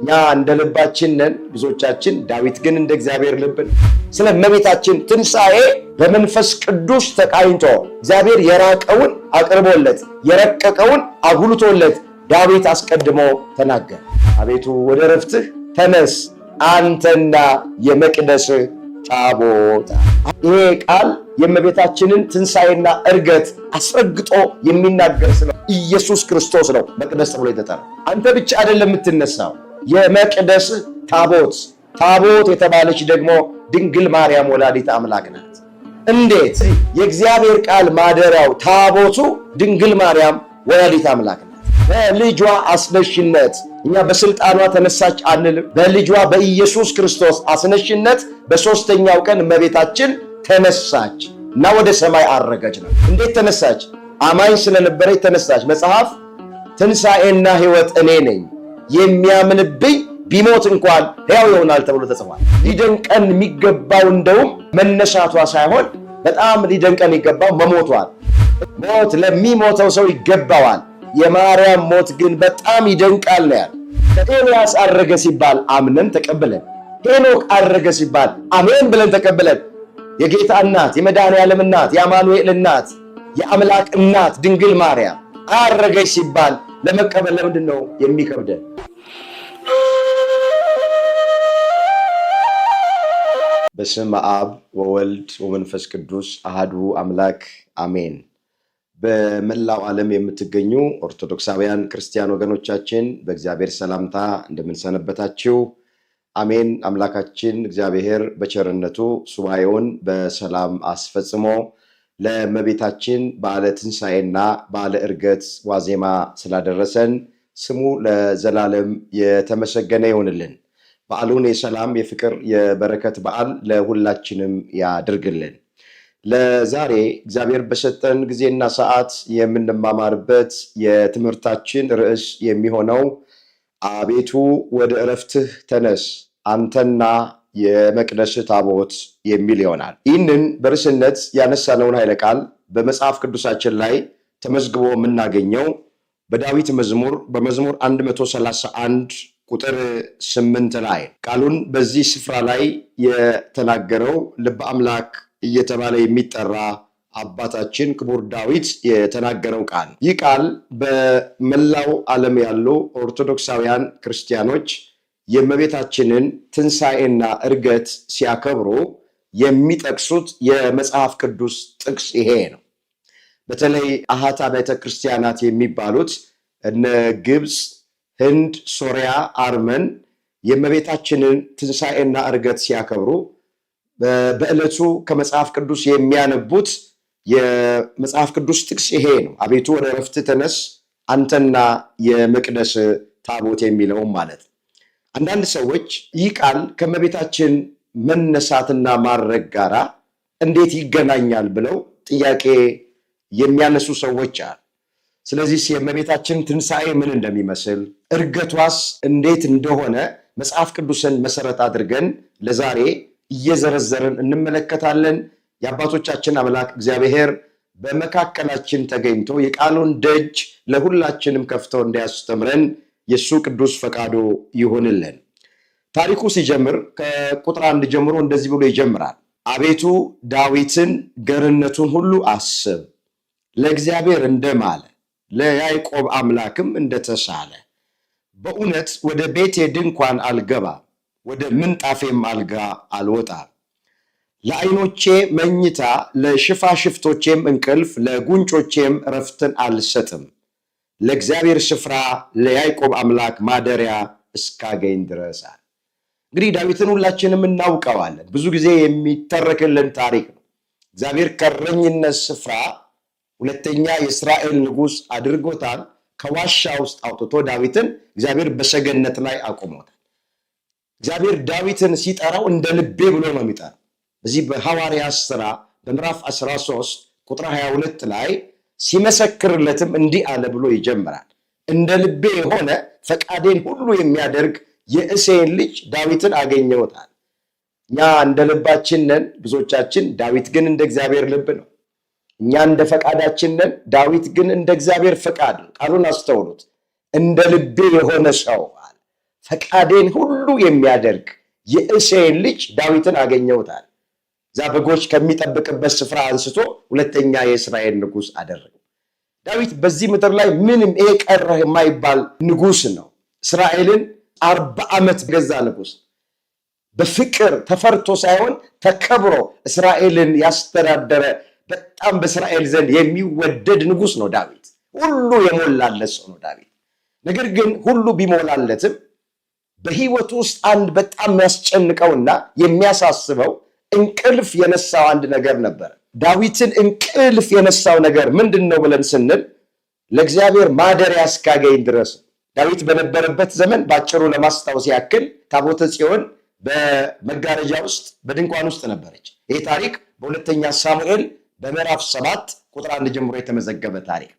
እኛ እንደ ልባችን ነን ብዙዎቻችን፣ ዳዊት ግን እንደ እግዚአብሔር ልብ ነው። ስለ እመቤታችን ትንሣኤ በመንፈስ ቅዱስ ተቃኝቶ እግዚአብሔር የራቀውን አቅርቦለት የረቀቀውን አጉልቶለት ዳዊት አስቀድሞ ተናገረ። አቤቱ ወደ ዕረፍትህ ተነስ አንተና የመቅደስህ ታቦት። ይሄ ቃል የእመቤታችንን ትንሣኤና ዕርገት አስረግጦ የሚናገር ስለ ኢየሱስ ክርስቶስ ነው መቅደስ ተብሎ የተጠራው። አንተ ብቻ አይደለም የምትነሳው፣ የመቅደስ ታቦት የተባለች ደግሞ ድንግል ማርያም ወላዲተ አምላክ ናት። እንዴት? የእግዚአብሔር ቃል ማደሪያው ታቦቱ ድንግል ማርያም ወላዲተ አምላክ ናት። በልጇ አስነሽነት እኛ በስልጣኗ ተነሳች አንልም። በልጇ በኢየሱስ ክርስቶስ አስነሽነት በሦስተኛው ቀን እመቤታችን ተነሳች እና ወደ ሰማይ አረገች ነው። እንዴት ተነሳች? አማኝ ስለነበረች ተነሳች። መጽሐፍ ትንሣኤና ሕይወት እኔ ነኝ፣ የሚያምንብኝ ቢሞት እንኳን ሕያው ይሆናል ተብሎ ተጽፏል። ሊደንቀን የሚገባው እንደውም መነሳቷ ሳይሆን በጣም ሊደንቀን ይገባው መሞቷል። ሞት ለሚሞተው ሰው ይገባዋል። የማርያም ሞት ግን በጣም ይደንቃል ነው ያለው። ኤልያስ አረገ ሲባል አምነን ተቀብለን፣ ሄኖክ አረገ ሲባል አሜን ብለን ተቀብለን፣ የጌታ እናት የመድኃኔዓለም እናት የአማኑኤል እናት የአምላክ እናት ድንግል ማርያም አረገች ሲባል ለመቀበል ለምንድን ነው የሚከብደን? በስመ አብ ወወልድ ወመንፈስ ቅዱስ አሃዱ አምላክ አሜን። በመላው ዓለም የምትገኙ ኦርቶዶክሳውያን ክርስቲያን ወገኖቻችን በእግዚአብሔር ሰላምታ እንደምንሰነበታችሁ አሜን። አምላካችን እግዚአብሔር በቸርነቱ ሱባኤውን በሰላም አስፈጽሞ ለእመቤታችን በዓለ ትንሣኤና በዓለ ዕርገት ዋዜማ ስላደረሰን ስሙ ለዘላለም የተመሰገነ ይሆንልን። በዓሉን የሰላም የፍቅር የበረከት በዓል ለሁላችንም ያድርግልን። ለዛሬ እግዚአብሔር በሰጠን ጊዜና ሰዓት የምንማማርበት የትምህርታችን ርዕስ የሚሆነው አቤቱ ወደ ዕረፍትህ ተነስ አንተና የመቅደስህ ታቦት የሚል ይሆናል። ይህንን በርዕስነት ያነሳነውን ኃይለ ቃል በመጽሐፍ ቅዱሳችን ላይ ተመዝግቦ የምናገኘው በዳዊት መዝሙር በመዝሙር 131 ቁጥር 8 ላይ ቃሉን በዚህ ስፍራ ላይ የተናገረው ልበ አምላክ እየተባለ የሚጠራ አባታችን ክቡር ዳዊት የተናገረው ቃል። ይህ ቃል በመላው ዓለም ያሉ ኦርቶዶክሳውያን ክርስቲያኖች የእመቤታችንን ትንሣኤና ዕርገት ሲያከብሩ የሚጠቅሱት የመጽሐፍ ቅዱስ ጥቅስ ይሄ ነው። በተለይ አሃት አብያተ ክርስቲያናት የሚባሉት እነ ግብፅ፣ ህንድ፣ ሶሪያ፣ አርመን የእመቤታችንን ትንሣኤና ዕርገት ሲያከብሩ በዕለቱ ከመጽሐፍ ቅዱስ የሚያነቡት የመጽሐፍ ቅዱስ ጥቅስ ይሄ ነው። አቤቱ ወደ ዕረፍትህ ተነስ አንተና የመቅደስ ታቦት የሚለውም ማለት ነው። አንዳንድ ሰዎች ይህ ቃል ከእመቤታችን መነሳትና ማረግ ጋር እንዴት ይገናኛል ብለው ጥያቄ የሚያነሱ ሰዎች አሉ። ስለዚህ የእመቤታችን ትንሣኤ ምን እንደሚመስል ዕርገቷስ እንዴት እንደሆነ መጽሐፍ ቅዱስን መሰረት አድርገን ለዛሬ እየዘረዘርን እንመለከታለን። የአባቶቻችን አምላክ እግዚአብሔር በመካከላችን ተገኝቶ የቃሉን ደጅ ለሁላችንም ከፍቶ እንዲያስተምረን የእሱ ቅዱስ ፈቃዱ ይሁንልን። ታሪኩ ሲጀምር ከቁጥር 1 ጀምሮ እንደዚህ ብሎ ይጀምራል። አቤቱ ዳዊትን ገርነቱን ሁሉ አስብ፣ ለእግዚአብሔር እንደማለ ለያዕቆብ አምላክም እንደተሳለ። በእውነት ወደ ቤቴ ድንኳን አልገባም፣ ወደ ምንጣፌም አልጋ አልወጣም። ለዓይኖቼ መኝታ ለሽፋሽፍቶቼም እንቅልፍ ለጉንጮቼም ረፍትን አልሰጥም፣ ለእግዚአብሔር ስፍራ ለያዕቆብ አምላክ ማደሪያ እስካገኝ ድረስ። እንግዲህ ዳዊትን ሁላችንም እናውቀዋለን። ብዙ ጊዜ የሚተረክልን ታሪክ ነው። እግዚአብሔር ከእረኝነት ስፍራ ሁለተኛ የእስራኤል ንጉሥ አድርጎታል። ከዋሻ ውስጥ አውጥቶ ዳዊትን እግዚአብሔር በሰገነት ላይ አቁሞታል። እግዚአብሔር ዳዊትን ሲጠራው እንደ ልቤ ብሎ ነው የሚጠራው። በዚህ በሐዋርያት ሥራ በምዕራፍ 13 ቁጥር 22 ላይ ሲመሰክርለትም እንዲህ አለ ብሎ ይጀምራል። እንደ ልቤ የሆነ ፈቃዴን ሁሉ የሚያደርግ የእሴይን ልጅ ዳዊትን አገኘሁታል። እኛ እንደ ልባችን ነን ብዙዎቻችን፣ ዳዊት ግን እንደ እግዚአብሔር ልብ ነው። እኛ እንደ ፈቃዳችን ነን፣ ዳዊት ግን እንደ እግዚአብሔር ፈቃድ ነው። ቃሉን አስተውሉት። እንደ ልቤ የሆነ ሰው አለ። ፈቃዴን ሁሉ የሚያደርግ የእሴይን ልጅ ዳዊትን አገኘሁታል። እዛ በጎች ከሚጠብቅበት ስፍራ አንስቶ ሁለተኛ የእስራኤል ንጉሥ አደረገው። ዳዊት በዚህ ምድር ላይ ምንም ይሄ ቀረህ የማይባል ንጉሥ ነው። እስራኤልን 40 ዓመት ገዛ ንጉሥ። በፍቅር ተፈርቶ ሳይሆን ተከብሮ እስራኤልን ያስተዳደረ በጣም በእስራኤል ዘንድ የሚወደድ ንጉሥ ነው ዳዊት። ሁሉ የሞላለት ሰው ነው ዳዊት። ነገር ግን ሁሉ ቢሞላለትም በሕይወቱ ውስጥ አንድ በጣም የሚያስጨንቀውና የሚያሳስበው እንቅልፍ የነሳው አንድ ነገር ነበር። ዳዊትን እንቅልፍ የነሳው ነገር ምንድን ነው ብለን ስንል ለእግዚአብሔር ማደሪያ እስካገኝ ድረስ። ዳዊት በነበረበት ዘመን ባጭሩ ለማስታወስ ያክል ታቦተ ጽዮን በመጋረጃ ውስጥ በድንኳን ውስጥ ነበረች። ይህ ታሪክ በሁለተኛ ሳሙኤል በምዕራፍ 7 ቁጥር 1 ጀምሮ የተመዘገበ ታሪክ።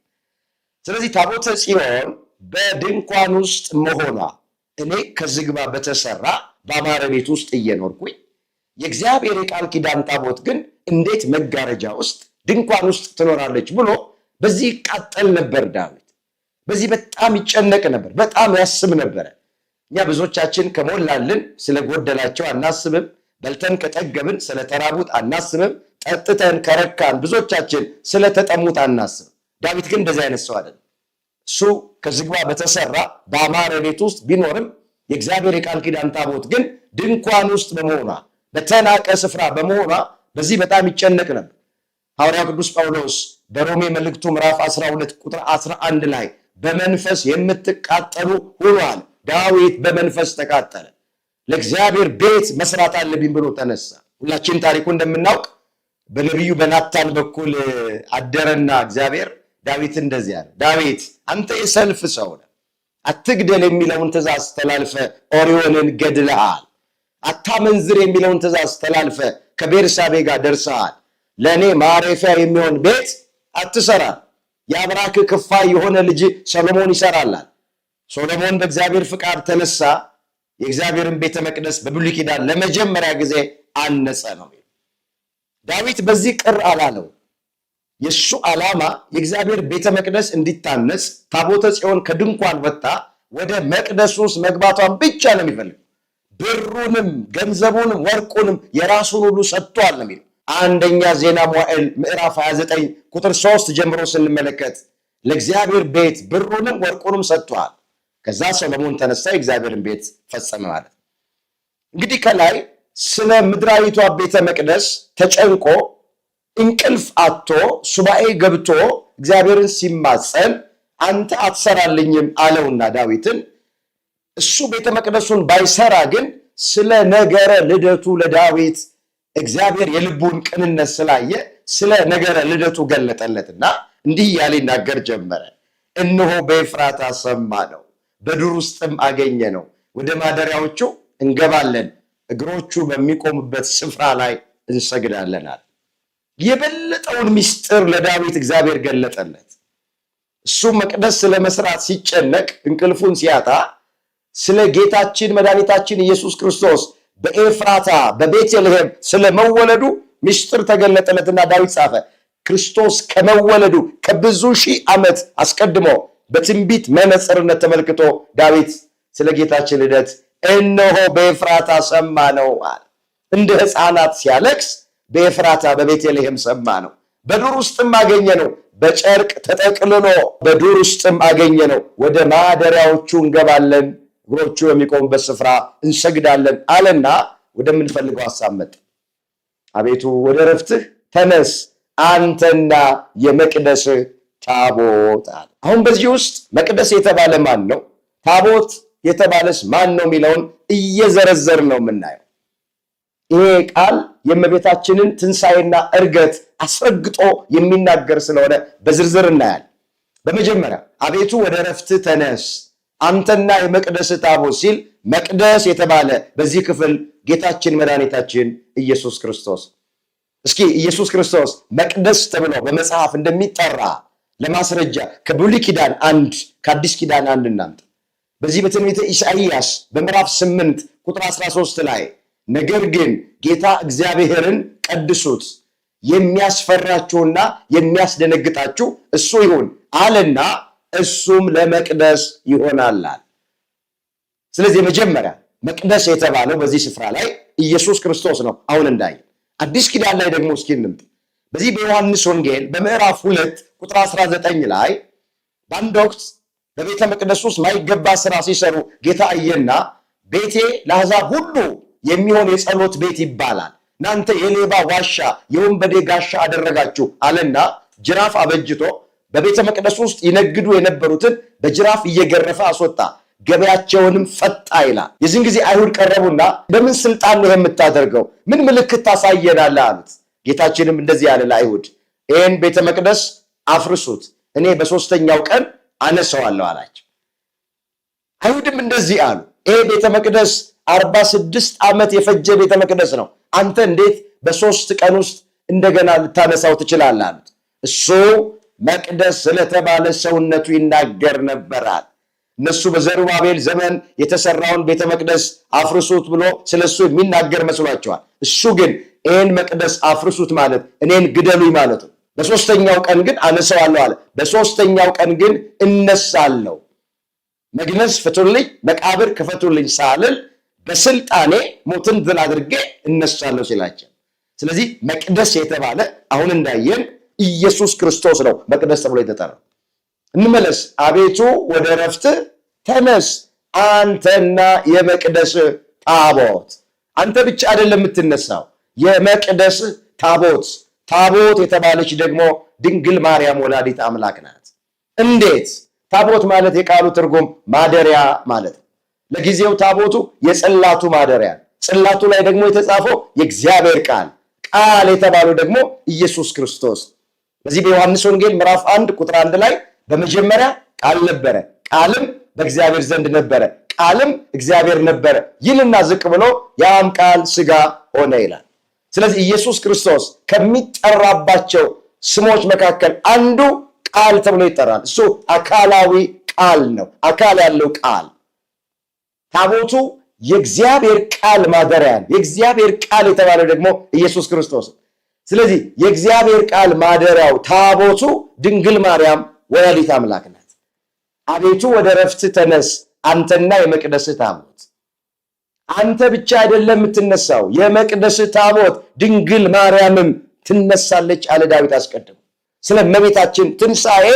ስለዚህ ታቦተ ጽዮን በድንኳን ውስጥ መሆኗ እኔ ከዝግባ በተሰራ በአማረ ቤት ውስጥ እየኖርኩኝ የእግዚአብሔር የቃል ኪዳን ታቦት ግን እንዴት መጋረጃ ውስጥ ድንኳን ውስጥ ትኖራለች ብሎ በዚህ ይቃጠል ነበር ዳዊት። በዚህ በጣም ይጨነቅ ነበር፣ በጣም ያስብ ነበረ። እኛ ብዙዎቻችን ከሞላልን ስለጎደላቸው አናስብም፣ በልተን ከጠገብን ስለተራቡት አናስብም፣ ጠጥተን ከረካን ብዙዎቻችን ስለተጠሙት አናስብም። ዳዊት ግን እንደዚህ አይነት ሰው አይደለም። እሱ ከዝግባ በተሰራ በአማረ ቤት ውስጥ ቢኖርም የእግዚአብሔር የቃል ኪዳን ታቦት ግን ድንኳን ውስጥ በመሆኗ በተናቀ ስፍራ በመሆኗ በዚህ በጣም ይጨነቅ ነበር። ሐዋርያው ቅዱስ ጳውሎስ በሮሜ መልእክቱ ምዕራፍ 12 ቁጥር 11 ላይ በመንፈስ የምትቃጠሉ ሁኗል። ዳዊት በመንፈስ ተቃጠለ። ለእግዚአብሔር ቤት መስራት አለብኝ ብሎ ተነሳ። ሁላችን ታሪኩ እንደምናውቅ በነቢዩ በናታን በኩል አደረና እግዚአብሔር ዳዊት እንደዚህ አለ፣ ዳዊት አንተ የሰልፍ ሰው ነህ፣ አትግደል የሚለውን ትእዛዝ ተላልፈ ኦርዮንን ገድለሃል። አታመንዝር የሚለውን ትእዛዝ ተላልፈ ከቤርሳቤ ጋር ደርሰሃል። ለእኔ ማረፊያ የሚሆን ቤት አትሰራም። የአብራክ ክፋይ የሆነ ልጅ ሰሎሞን ይሰራላል። ሶሎሞን በእግዚአብሔር ፍቃድ ተነሳ፣ የእግዚአብሔርን ቤተ መቅደስ በብሉይ ኪዳን ለመጀመሪያ ጊዜ አነጸ ነው። ዳዊት በዚህ ቅር አላለው። የእሱ ዓላማ የእግዚአብሔር ቤተ መቅደስ እንዲታነጽ ታቦተ ጽዮን ከድንኳን ወጥታ ወደ መቅደሱ ውስጥ መግባቷን ብቻ ነው የሚፈልግ። ብሩንም ገንዘቡንም ወርቁንም የራሱን ሁሉ ሰጥቷል ነው የሚለው። አንደኛ ዜና መዋዕል ምዕራፍ 29 ቁጥር 3 ጀምሮ ስንመለከት ለእግዚአብሔር ቤት ብሩንም ወርቁንም ሰጥቷል። ከዛ ሰሎሞን ተነሳ የእግዚአብሔርን ቤት ፈጸመ ማለት ነው። እንግዲህ ከላይ ስለ ምድራዊቷ ቤተ መቅደስ ተጨንቆ እንቅልፍ አጥቶ ሱባኤ ገብቶ እግዚአብሔርን ሲማጸን አንተ አትሰራልኝም አለውና ዳዊትን እሱ ቤተ መቅደሱን ባይሰራ ግን ስለ ነገረ ልደቱ ለዳዊት እግዚአብሔር የልቡን ቅንነት ስላየ ስለ ነገረ ልደቱ ገለጠለትና እንዲህ እያለ ይናገር ጀመረ። እነሆ በኤፍራታ ሰማ ነው፣ በዱር ውስጥም አገኘ ነው። ወደ ማደሪያዎቹ እንገባለን፣ እግሮቹ በሚቆሙበት ስፍራ ላይ እንሰግዳለናል። የበለጠውን ምስጢር ለዳዊት እግዚአብሔር ገለጠለት። እሱ መቅደስ ስለመስራት ሲጨነቅ እንቅልፉን ሲያጣ ስለ ጌታችን መድኃኒታችን ኢየሱስ ክርስቶስ በኤፍራታ በቤተልሔም ስለመወለዱ ምስጢር ተገለጠለትና ዳዊት ጻፈ። ክርስቶስ ከመወለዱ ከብዙ ሺህ ዓመት አስቀድሞ በትንቢት መነጽርነት ተመልክቶ ዳዊት ስለ ጌታችን ልደት እነሆ በኤፍራታ ሰማ ነው አለ። እንደ ሕፃናት ሲያለቅስ በኤፍራታ በቤተልሔም ሰማ ነው። በዱር ውስጥም አገኘ ነው፣ በጨርቅ ተጠቅልሎ በዱር ውስጥም አገኘ ነው። ወደ ማደሪያዎቹ እንገባለን፣ እግሮቹ የሚቆሙበት ስፍራ እንሰግዳለን አለና ወደምንፈልገው ሐሳብ መጣ። አቤቱ ወደ ረፍትህ ተነስ አንተና የመቅደስህ ታቦት አለ። አሁን በዚህ ውስጥ መቅደስ የተባለ ማን ነው? ታቦት የተባለስ ማን ነው የሚለውን እየዘረዘር ነው የምናየው። ይሄ ቃል የእመቤታችንን ትንሣኤና ዕርገት አስረግጦ የሚናገር ስለሆነ በዝርዝር እናያለን። በመጀመሪያ አቤቱ ወደ ረፍትህ ተነስ አንተና የመቅደስ ታቦት ሲል መቅደስ የተባለ በዚህ ክፍል ጌታችን መድኃኒታችን ኢየሱስ ክርስቶስ። እስኪ ኢየሱስ ክርስቶስ መቅደስ ተብሎ በመጽሐፍ እንደሚጠራ ለማስረጃ ከብሉይ ኪዳን አንድ ከአዲስ ኪዳን አንድ እናምጣ። በዚህ በትንቢተ ኢሳይያስ በምዕራፍ 8 ቁጥር 13 ላይ ነገር ግን ጌታ እግዚአብሔርን ቀድሱት የሚያስፈራችሁና የሚያስደነግጣችሁ እሱ ይሁን አለና እሱም ለመቅደስ ይሆናል። ስለዚህ መጀመሪያ መቅደስ የተባለው በዚህ ስፍራ ላይ ኢየሱስ ክርስቶስ ነው። አሁን እንዳይ አዲስ ኪዳን ላይ ደግሞ እስኪ እንምጣ። በዚህ በዮሐንስ ወንጌል በምዕራፍ 2 ቁጥር 19 ላይ በአንድ ወቅት በቤተ መቅደስ ውስጥ ማይገባ ስራ ሲሰሩ ጌታ አየና ቤቴ ለአሕዛብ ሁሉ የሚሆን የጸሎት ቤት ይባላል፣ እናንተ የሌባ ዋሻ የወንበዴ ጋሻ አደረጋችሁ አለና ጅራፍ አበጅቶ በቤተ መቅደስ ውስጥ ይነግዱ የነበሩትን በጅራፍ እየገረፈ አስወጣ፣ ገበያቸውንም ፈታ ይላል። የዚህን ጊዜ አይሁድ ቀረቡና በምን ስልጣን ነው የምታደርገው? ምን ምልክት ታሳየናለህ አሉት። ጌታችንም እንደዚህ ያለ ለአይሁድ ይህን ቤተ መቅደስ አፍርሱት፣ እኔ በሶስተኛው ቀን አነሳዋለሁ አላቸው። አይሁድም እንደዚህ አሉ፣ ይሄ ቤተ መቅደስ 46 ዓመት የፈጀ ቤተ መቅደስ ነው፣ አንተ እንዴት በሶስት ቀን ውስጥ እንደገና ልታነሳው ትችላለህ አሉት። እሱ መቅደስ ስለተባለ ሰውነቱ ይናገር ነበራል። እነሱ በዘሩባቤል ዘመን የተሰራውን ቤተ መቅደስ አፍርሱት ብሎ ስለሱ የሚናገር መስሏቸዋል። እሱ ግን ይህን መቅደስ አፍርሱት ማለት እኔን ግደሉኝ ማለት ነው። በሶስተኛው ቀን ግን አነሳዋለሁ አለ። በሶስተኛው ቀን ግን እነሳለሁ፣ መግነዝ ፍቱልኝ፣ መቃብር ክፈቱልኝ ሳልል በስልጣኔ ሞትን ድል አድርጌ እነሳለሁ ሲላቸው፣ ስለዚህ መቅደስ የተባለ አሁን እንዳየን ኢየሱስ ክርስቶስ ነው መቅደስ ተብሎ የተጠራው። እንመለስ። አቤቱ ወደ ዕረፍት ተነስ፣ አንተና የመቅደስ ታቦት። አንተ ብቻ አይደለም የምትነሳው፣ የመቅደስ ታቦት። ታቦት የተባለች ደግሞ ድንግል ማርያም ወላዲት አምላክ ናት። እንዴት? ታቦት ማለት የቃሉ ትርጉም ማደሪያ ማለት ነው። ለጊዜው ታቦቱ የጽላቱ ማደሪያ፣ ጽላቱ ላይ ደግሞ የተጻፈው የእግዚአብሔር ቃል፣ ቃል የተባለው ደግሞ ኢየሱስ ክርስቶስ። በዚህ በዮሐንስ ወንጌል ምዕራፍ 1 ቁጥር 1 ላይ በመጀመሪያ ቃል ነበረ፣ ቃልም በእግዚአብሔር ዘንድ ነበረ፣ ቃልም እግዚአብሔር ነበረ ይልና ዝቅ ብሎ ያም ቃል ሥጋ ሆነ ይላል። ስለዚህ ኢየሱስ ክርስቶስ ከሚጠራባቸው ስሞች መካከል አንዱ ቃል ተብሎ ይጠራል። እሱ አካላዊ ቃል ነው፣ አካል ያለው ቃል። ታቦቱ የእግዚአብሔር ቃል ማደሪያ ነው። የእግዚአብሔር ቃል የተባለው ደግሞ ኢየሱስ ክርስቶስ። ስለዚህ የእግዚአብሔር ቃል ማደሪያው ታቦቱ ድንግል ማርያም ወላዲት አምላክ ናት። አቤቱ ወደ ዕረፍት ተነስ፣ አንተና የመቅደስ ታቦት። አንተ ብቻ አይደለም የምትነሳው፣ የመቅደስ ታቦት ድንግል ማርያምም ትነሳለች አለ ዳዊት አስቀድሞ። ስለ እመቤታችን ትንሣኤ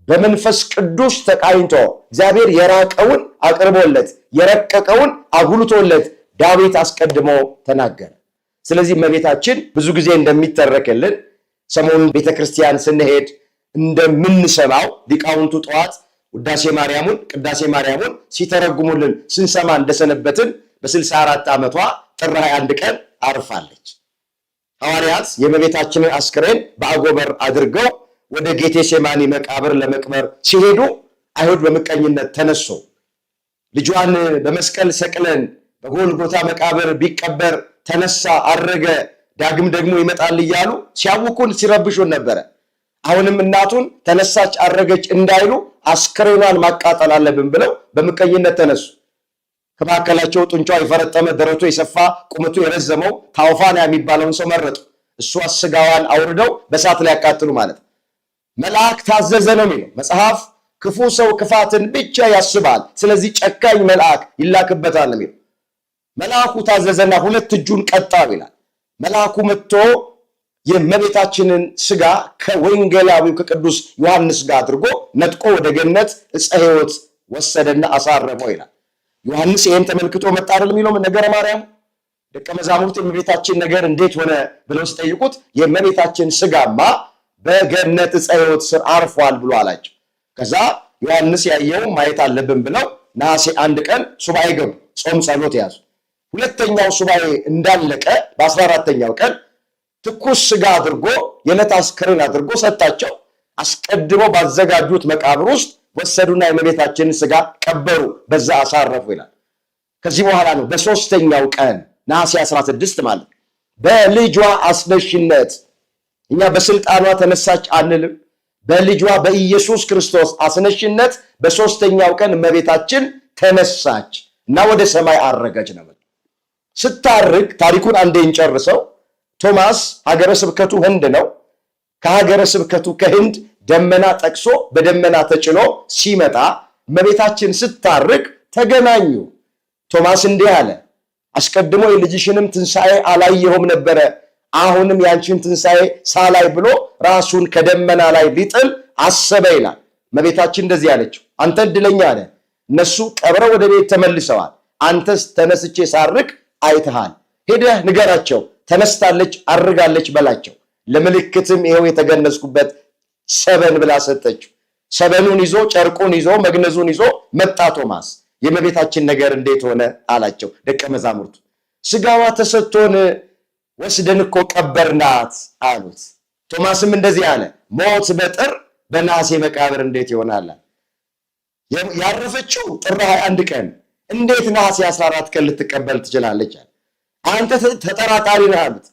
በመንፈስ ቅዱስ ተቃኝቶ እግዚአብሔር የራቀውን አቅርቦለት የረቀቀውን አጉልቶለት ዳዊት አስቀድሞ ተናገረ። ስለዚህ እመቤታችን ብዙ ጊዜ እንደሚተረክልን ሰሞኑን ቤተክርስቲያን ስንሄድ እንደምንሰማው ሊቃውንቱ ጠዋት ውዳሴ ማርያሙን ቅዳሴ ማርያሙን ሲተረጉሙልን ስንሰማ እንደሰነበትን በ64 ዓመቷ ጥር 21 ቀን አርፋለች። ሐዋርያት የእመቤታችንን አስክሬን በአጎበር አድርገው ወደ ጌቴሴማኒ መቃብር ለመቅበር ሲሄዱ አይሁድ በምቀኝነት ተነሱ። ልጇን በመስቀል ሰቅለን በጎልጎታ መቃብር ቢቀበር ተነሳ፣ አረገ፣ ዳግም ደግሞ ይመጣል እያሉ ሲያውኩን ሲረብሹን ነበረ። አሁንም እናቱን ተነሳች አረገች እንዳይሉ አስክሬኗን ማቃጠል አለብን ብለው በምቀኝነት ተነሱ። ከመካከላቸው ጡንቻው የፈረጠመ ደረቱ የሰፋ ቁመቱ የረዘመው ታውፋንያ የሚባለውን ሰው መረጡ። እሷ ስጋዋን አውርደው በእሳት ላይ ያቃጥሉ ማለት ነው። መልአክ ታዘዘ ነው የሚለው መጽሐፍ። ክፉ ሰው ክፋትን ብቻ ያስባል፣ ስለዚህ ጨካኝ መልአክ ይላክበታል ነው የሚለው። መልአኩ ታዘዘና ሁለት እጁን ቀጣው ይላል። መልአኩ መጥቶ የእመቤታችንን ስጋ ከወንጌላዊው ከቅዱስ ዮሐንስ ጋር አድርጎ ነጥቆ ወደ ገነት ዕፀ ሕይወት ወሰደና አሳረፈው ይላል። ዮሐንስ ይህን ተመልክቶ መጣ አይደል የሚለው ነገረ ማርያም። ደቀ መዛሙርት የእመቤታችን ነገር እንዴት ሆነ ብለው ሲጠይቁት የእመቤታችን ስጋማ በገነት ዕፀ ሕይወት ስር አርፏል ብሎ አላቸው። ከዛ ዮሐንስ ያየው ማየት አለብን ብለው ነሐሴ 1 ቀን ሱባኤ ገቡ፣ ጾም ጸሎት ያዙ። ሁለተኛው ሱባኤ እንዳለቀ በ14ኛው ቀን ትኩስ ስጋ አድርጎ የዕለት አስክሬን አድርጎ ሰጣቸው። አስቀድሞ ባዘጋጁት መቃብር ውስጥ ወሰዱና የእመቤታችንን ስጋ ቀበሩ፣ በዛ አሳረፉ ይላል። ከዚህ በኋላ ነው በሶስተኛው ቀን ነሐሴ 16 ማለት በልጇ አስነሽነት፣ እኛ በስልጣኗ ተነሳች አንልም፣ በልጇ በኢየሱስ ክርስቶስ አስነሽነት በሶስተኛው ቀን እመቤታችን ተነሳች እና ወደ ሰማይ አረገች ነው። ስታርግ ታሪኩን አንዴ እንጨርሰው። ቶማስ ሀገረ ስብከቱ ህንድ ነው። ከሀገረ ስብከቱ ከህንድ ደመና ጠቅሶ በደመና ተጭኖ ሲመጣ እመቤታችን ስታርግ ተገናኙ። ቶማስ እንዲህ አለ፣ አስቀድሞ የልጅሽንም ትንሣኤ አላየሁም ነበረ፣ አሁንም ያንቺን ትንሣኤ ሳላይ ብሎ ራሱን ከደመና ላይ ሊጥል አሰበ ይላል። እመቤታችን እንደዚህ አለችው፣ አንተ ዕድለኛ ነህ፣ እነሱ ቀብረው ወደ ቤት ተመልሰዋል፣ አንተስ ተነስቼ ሳርግ አይተሃል። ሄደህ ንገራቸው ተነስታለች አርጋለች በላቸው። ለምልክትም ይኸው የተገነዝኩበት ሰበን ብላ ሰጠችው። ሰበኑን ይዞ ጨርቁን ይዞ መግነዙን ይዞ መጣ ቶማስ። የእመቤታችን ነገር እንዴት ሆነ አላቸው ደቀ መዛሙርቱ። ስጋዋ ተሰጥቶን ወስደን እኮ ቀበርናት አሉት። ቶማስም እንደዚህ አለ፣ ሞት በጥር በነሐሴ መቃብር እንዴት ይሆናል? ያረፈችው ጥር 21 ቀን እንዴት ነሐሴ 14 ቀን ልትቀበል ትችላለች? አንተ ተጠራጣሪ ነህ አሉት።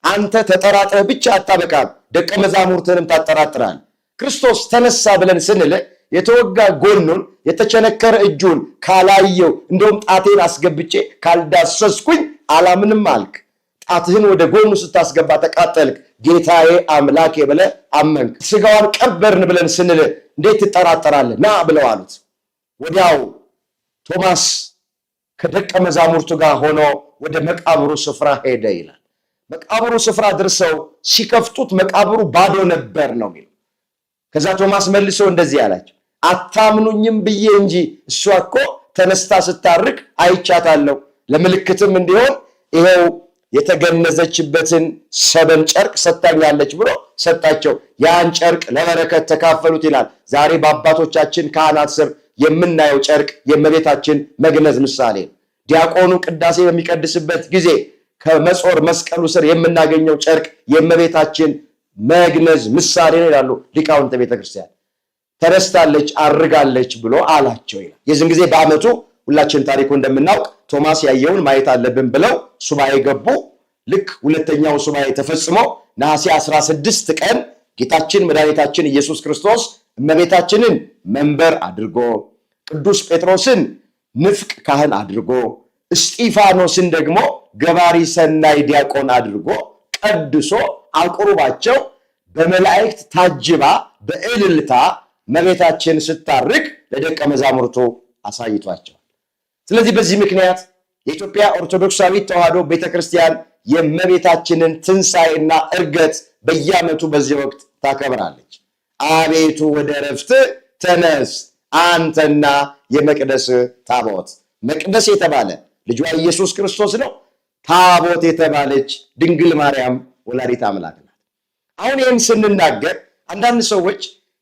አንተ ተጠራጥረህ ብቻ አታበቃም፣ ደቀ መዛሙርትንም ታጠራጥራል። ክርስቶስ ተነሳ ብለን ስንል የተወጋ ጎኑን የተቸነከረ እጁን ካላየው እንደውም ጣቴን አስገብቼ ካልዳሰስኩኝ አላምንም አልክ። ጣትህን ወደ ጎኑ ስታስገባ ተቃጠልክ። ጌታዬ አምላኬ ብለህ አመንክ። ስጋዋን ቀበርን ብለን ስንል እንዴት ትጠራጠራለህ? ና ብለው አሉት። ወዲያው ቶማስ ከደቀ መዛሙርቱ ጋር ሆኖ ወደ መቃብሩ ስፍራ ሄደ ይላል። መቃብሩ ስፍራ ደርሰው ሲከፍቱት መቃብሩ ባዶ ነበር ነው የሚለው። ከዛ ቶማስ መልሶ እንደዚህ አላቸው፣ አታምኑኝም ብዬ እንጂ እሷ እኮ ተነስታ ስታርቅ አይቻታለሁ። ለምልክትም እንዲሆን ይኸው የተገነዘችበትን ሰበን ጨርቅ ሰጥታኛለች ብሎ ሰጣቸው። ያን ጨርቅ ለበረከት ተካፈሉት ይላል። ዛሬ በአባቶቻችን ካህናት ስር የምናየው ጨርቅ የእመቤታችን መግነዝ ምሳሌ ነው። ዲያቆኑ ቅዳሴ በሚቀድስበት ጊዜ ከመጾር መስቀሉ ስር የምናገኘው ጨርቅ የእመቤታችን መግነዝ ምሳሌ ነው ይላሉ ሊቃውንተ ቤተክርስቲያን። ተነስታለች አርጋለች ብሎ አላቸው ይላል። የዚህን ጊዜ በዓመቱ ሁላችን ታሪኩ እንደምናውቅ ቶማስ ያየውን ማየት አለብን ብለው ሱባኤ ገቡ። ልክ ሁለተኛው ሱባኤ ተፈጽሞ ነሐሴ 16 ቀን ጌታችን መድኃኒታችን ኢየሱስ ክርስቶስ እመቤታችንን መንበር አድርጎ ቅዱስ ጴጥሮስን ንፍቅ ካህን አድርጎ እስጢፋኖስን ደግሞ ገባሪ ሰናይ ዲያቆን አድርጎ ቀድሶ አቁርባቸው በመላእክት ታጅባ በእልልታ እመቤታችን ስታርግ ለደቀ መዛሙርቱ አሳይቷቸው። ስለዚህ በዚህ ምክንያት የኢትዮጵያ ኦርቶዶክሳዊት ተዋሕዶ ቤተክርስቲያን የእመቤታችንን ትንሣኤና ዕርገት በየዓመቱ በዚህ ወቅት ታከብራለች። አቤቱ ወደ ዕረፍት ተነስ አንተና የመቅደስ ታቦት። መቅደስ የተባለ ልጇ ኢየሱስ ክርስቶስ ነው። ታቦት የተባለች ድንግል ማርያም ወላዲት አምላክ ናት። አሁን ይህን ስንናገር አንዳንድ ሰዎች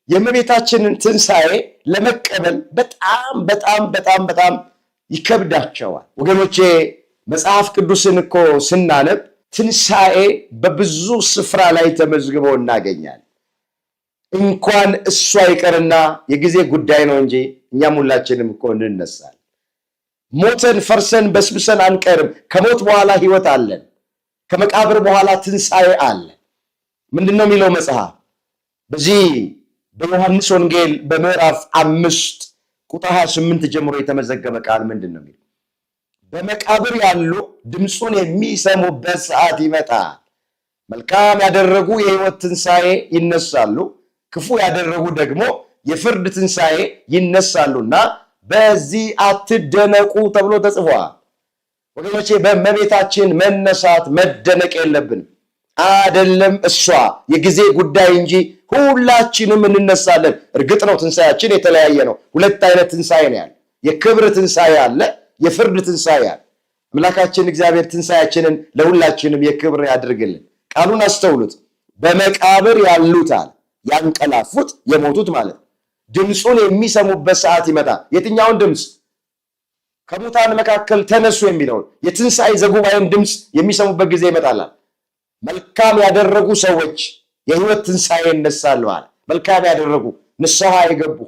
የእመቤታችንን ትንሣኤ ለመቀበል በጣም ይከብዳቸዋል። ወገኖቼ መጽሐፍ ቅዱስን እኮ ስናነብ ትንሣኤ በብዙ ስፍራ ላይ ተመዝግቦ እናገኛለን። እንኳን እሷ ይቀርና የጊዜ ጉዳይ ነው እንጂ እኛም ሁላችንም እኮ እንነሳለን። ሞተን ፈርሰን በስብሰን አንቀርም። ከሞት በኋላ ሕይወት አለን። ከመቃብር በኋላ ትንሣኤ አለ። ምንድን ነው የሚለው መጽሐፍ? በዚህ በዮሐንስ ወንጌል በምዕራፍ 5 ቁጥር 28 ጀምሮ የተመዘገበ ቃል ምንድን ነው የሚለው? በመቃብር ያሉ ድምፁን የሚሰሙበት ሰዓት ይመጣል። መልካም ያደረጉ የሕይወት ትንሣኤ ይነሳሉ፣ ክፉ ያደረጉ ደግሞ የፍርድ ትንሣኤ ይነሳሉና በዚህ አትደነቁ ተብሎ ተጽፏል። ወገኖቼ በእመቤታችን መነሳት መደነቅ የለብንም። አይደለም እሷ የጊዜ ጉዳይ እንጂ ሁላችንም እንነሳለን። እርግጥ ነው ትንሣኤያችን የተለያየ ነው። ሁለት አይነት ትንሣኤ ነው ያለ። የክብር ትንሣኤ አለ፣ የፍርድ ትንሣኤ አለ። አምላካችን እግዚአብሔር ትንሣኤያችንን ለሁላችንም የክብር ያድርግልን። ቃሉን አስተውሉት። በመቃብር ያሉት አለ ያንቀላፉት የሞቱት ማለት ነው። ድምፁን የሚሰሙበት ሰዓት ይመጣል። የትኛውን ድምፅ? ከሙታን መካከል ተነሱ የሚለውን የትንሣኤ ዘጉባኤን ድምፅ የሚሰሙበት ጊዜ ይመጣላል። መልካም ያደረጉ ሰዎች የሕይወት ትንሣኤ ይነሳሉ አለ። መልካም ያደረጉ ንስሐ የገቡ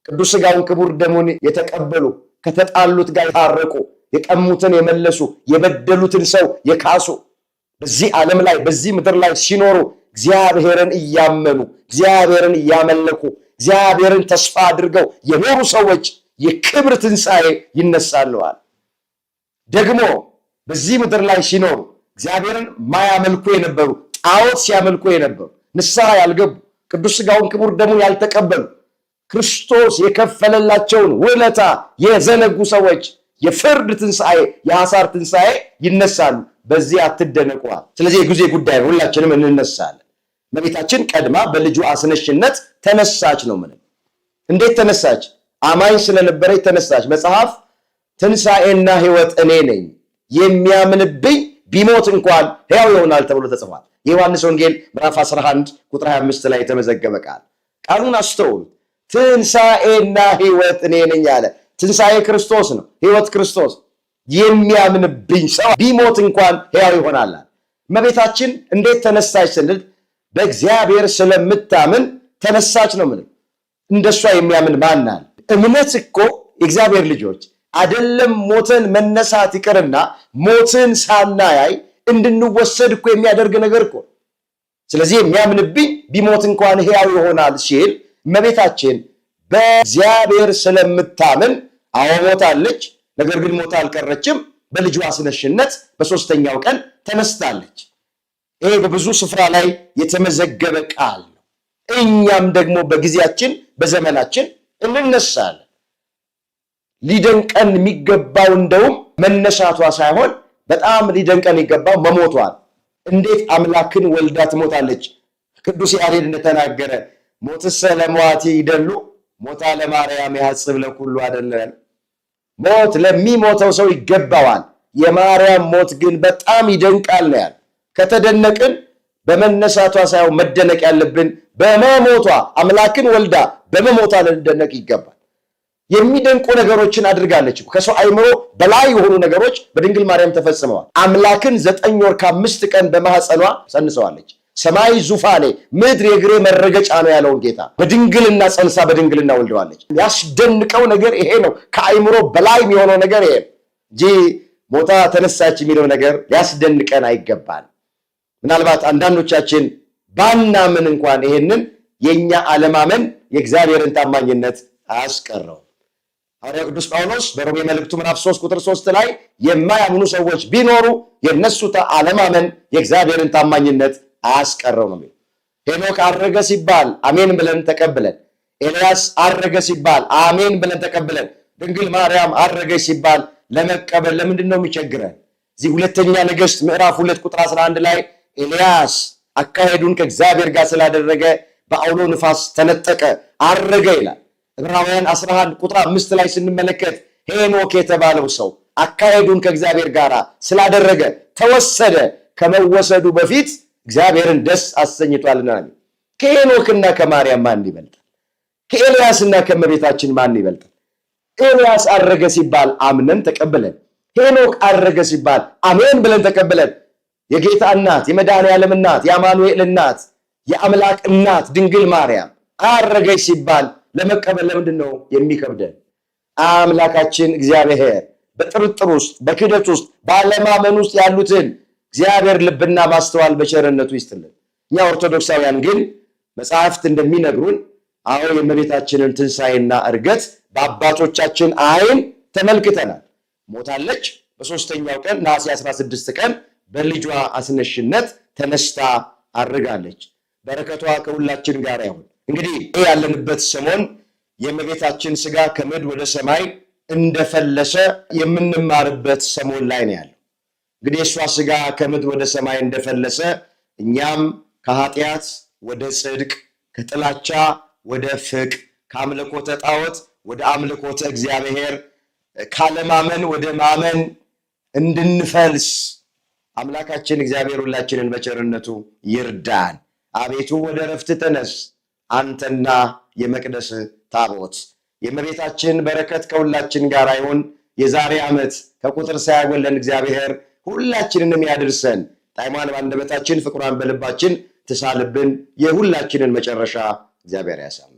ቅዱስ ሥጋውን ክቡር ደሙን የተቀበሉ ከተጣሉት ጋር የታረቁ የቀሙትን የመለሱ የበደሉትን ሰው የካሱ በዚህ ዓለም ላይ በዚህ ምድር ላይ ሲኖሩ እግዚአብሔርን እያመኑ እግዚአብሔርን እያመለኩ እግዚአብሔርን ተስፋ አድርገው የኖሩ ሰዎች የክብር ትንሣኤ ይነሳለዋል። ደግሞ በዚህ ምድር ላይ ሲኖሩ እግዚአብሔርን ማያመልኩ የነበሩ ጣዖት ሲያመልኩ የነበሩ ንስሐ ያልገቡ ቅዱስ ሥጋውን ክቡር ደሙን ያልተቀበሉ ክርስቶስ የከፈለላቸውን ውለታ የዘነጉ ሰዎች የፍርድ ትንሣኤ፣ የሐሳር ትንሣኤ ይነሳሉ። በዚህ አትደነቁ። ስለዚህ የጊዜ ጉዳይ ነው። ሁላችንም እንነሳለን። እመቤታችን ቀድማ በልጁ አስነሽነት ተነሳች ነው። ምንም እንዴት ተነሳች? አማኝ ስለነበረች ተነሳች። መጽሐፍ ትንሣኤና ሕይወት እኔ ነኝ፣ የሚያምንብኝ ቢሞት እንኳን ሕያው ይሆናል ተብሎ ተጽፏል። የዮሐንስ ወንጌል ምዕራፍ 11 ቁጥር 25 ላይ የተመዘገበ ቃል። ቃሉን አስተውሉ። ትንሣኤና ሕይወት እኔ ነኝ አለ። ትንሣኤ ክርስቶስ ነው፣ ሕይወት ክርስቶስ። የሚያምንብኝ ሰው ቢሞት እንኳን ሕያው ይሆናል። እመቤታችን እንዴት ተነሳች ስንል በእግዚአብሔር ስለምታምን ተነሳች ነው። ምንም እንደሷ የሚያምን ማን አለ? እምነት እኮ የእግዚአብሔር ልጆች አይደለም ሞተን መነሳት ይቅርና ሞትን ሳናያይ እንድንወሰድ እኮ የሚያደርግ ነገር እኮ። ስለዚህ የሚያምንብኝ ቢሞት እንኳን ሕያው ይሆናል ሲል እመቤታችን በእግዚአብሔር ስለምታምን አዎ ሞታለች፣ ነገር ግን ሞታ አልቀረችም። በልጇ አስነሽነት በሦስተኛው ቀን ተነስታለች። ይሄ በብዙ ስፍራ ላይ የተመዘገበ ቃል ነው። እኛም ደግሞ በጊዜያችን በዘመናችን እንነሳለን። ሊደንቀን የሚገባው እንደውም መነሳቷ ሳይሆን በጣም ሊደንቀን የሚገባው መሞቷል። እንዴት አምላክን ወልዳ ትሞታለች? ቅዱስ ያሬድ እንደተናገረ ሞትሰ ለመዋቲ ይደሉ ሞታ ለማርያም ያጽብ ለኩሉ አይደለም። ሞት ለሚሞተው ሰው ይገባዋል፣ የማርያም ሞት ግን በጣም ይደንቃል ነው ያለ። ከተደነቅን በመነሳቷ ሳይሆን መደነቅ ያለብን በመሞቷ፣ አምላክን ወልዳ በመሞቷ ልንደነቅ ይገባል። የሚደንቁ ነገሮችን አድርጋለች። ከሰው አይምሮ በላይ የሆኑ ነገሮች በድንግል ማርያም ተፈጽመዋል። አምላክን 9 ወር ከ5 ቀን በማህፀኗ ጸንሰዋለች። ሰማይ ዙፋኔ፣ ምድር የእግሬ መረገጫ ነው ያለውን ጌታ በድንግልና ጸንሳ በድንግልና ወልደዋለች። ያስደንቀው ነገር ይሄ ነው። ከአይምሮ በላይ የሚሆነው ነገር ይሄ እንጂ ሞታ ተነሳች የሚለው ነገር ሊያስደንቀን አይገባል። ምናልባት አንዳንዶቻችን ባናምን እንኳን ይሄንን የኛ አለማመን የእግዚአብሔርን ታማኝነት አያስቀረው። ሐዋርያው ቅዱስ ጳውሎስ በሮሜ መልእክቱ ምዕራፍ 3 ቁጥር 3 ላይ የማያምኑ ሰዎች ቢኖሩ የነሱ አለማመን የእግዚአብሔርን ታማኝነት አያስቀረው ነው የሚለው። ሄኖክ አረገ ሲባል አሜን ብለን ተቀብለን፣ ኤልያስ አረገ ሲባል አሜን ብለን ተቀብለን፣ ድንግል ማርያም አረገች ሲባል ለመቀበል ለምንድን ነው የሚቸግረን? እዚህ ሁለተኛ ነገሥት ምዕራፍ 2 ቁጥር 11 ላይ ኤልያስ አካሄዱን ከእግዚአብሔር ጋር ስላደረገ በአውሎ ንፋስ ተነጠቀ፣ አረገ ይላል። ዕብራውያን 11 ቁጥር 5 ላይ ስንመለከት ሄኖክ የተባለው ሰው አካሄዱን ከእግዚአብሔር ጋር ስላደረገ ተወሰደ፣ ከመወሰዱ በፊት እግዚአብሔርን ደስ አሰኝቷልና። ከሄኖክና ከማርያም ማን ይበልጣል? ከኤልያስና ከእመቤታችን ማን ይበልጣል? ኤልያስ አረገ ሲባል አምነን ተቀብለን፣ ሄኖክ አረገ ሲባል አሜን ብለን ተቀብለን፣ የጌታ እናት፣ የመድኃኔዓለም እናት፣ የአማኑኤል እናት፣ የአምላክ እናት ድንግል ማርያም አረገች ሲባል ለመቀበል ለምንድን ነው የሚከብደን? አምላካችን እግዚአብሔር በጥርጥር ውስጥ፣ በክደት ውስጥ፣ ባለማመን ውስጥ ያሉትን እግዚአብሔር ልብና ማስተዋል በቸርነቱ ይስጥልን። እኛ ኦርቶዶክሳውያን ግን መጽሐፍት እንደሚነግሩን አዎ የእመቤታችንን ትንሣኤና ዕርገት በአባቶቻችን ዓይን ተመልክተናል። ሞታለች። በሦስተኛው ቀን ነሐሴ 16 ቀን በልጇ አስነሽነት ተነስታ አርጋለች። በረከቷ ከሁላችን ጋር ይሁን። እንግዲህ ያለንበት ሰሞን የእመቤታችን ሥጋ ከምድር ወደ ሰማይ እንደፈለሰ የምንማርበት ሰሞን ላይ ነው ያለው። እንግዲህ የእሷ ሥጋ ከምድር ወደ ሰማይ እንደፈለሰ እኛም ከኃጢአት ወደ ጽድቅ፣ ከጥላቻ ወደ ፍቅር፣ ከአምልኮተ ጣዖት ወደ አምልኮተ እግዚአብሔር፣ ካለማመን ወደ ማመን እንድንፈልስ አምላካችን እግዚአብሔር ሁላችንን በቸርነቱ ይርዳን። አቤቱ ወደ ዕረፍት ተነስ አንተና የመቅደስ ታቦት። የእመቤታችን በረከት ከሁላችን ጋር ይሁን። የዛሬ ዓመት ከቁጥር ሳያጎለን እግዚአብሔር ሁላችንንም ያድርሰን። ጣዕሟን በአንደበታችን ፍቅሯን በልባችን ትሳልብን። የሁላችንን መጨረሻ እግዚአብሔር ያሳምር።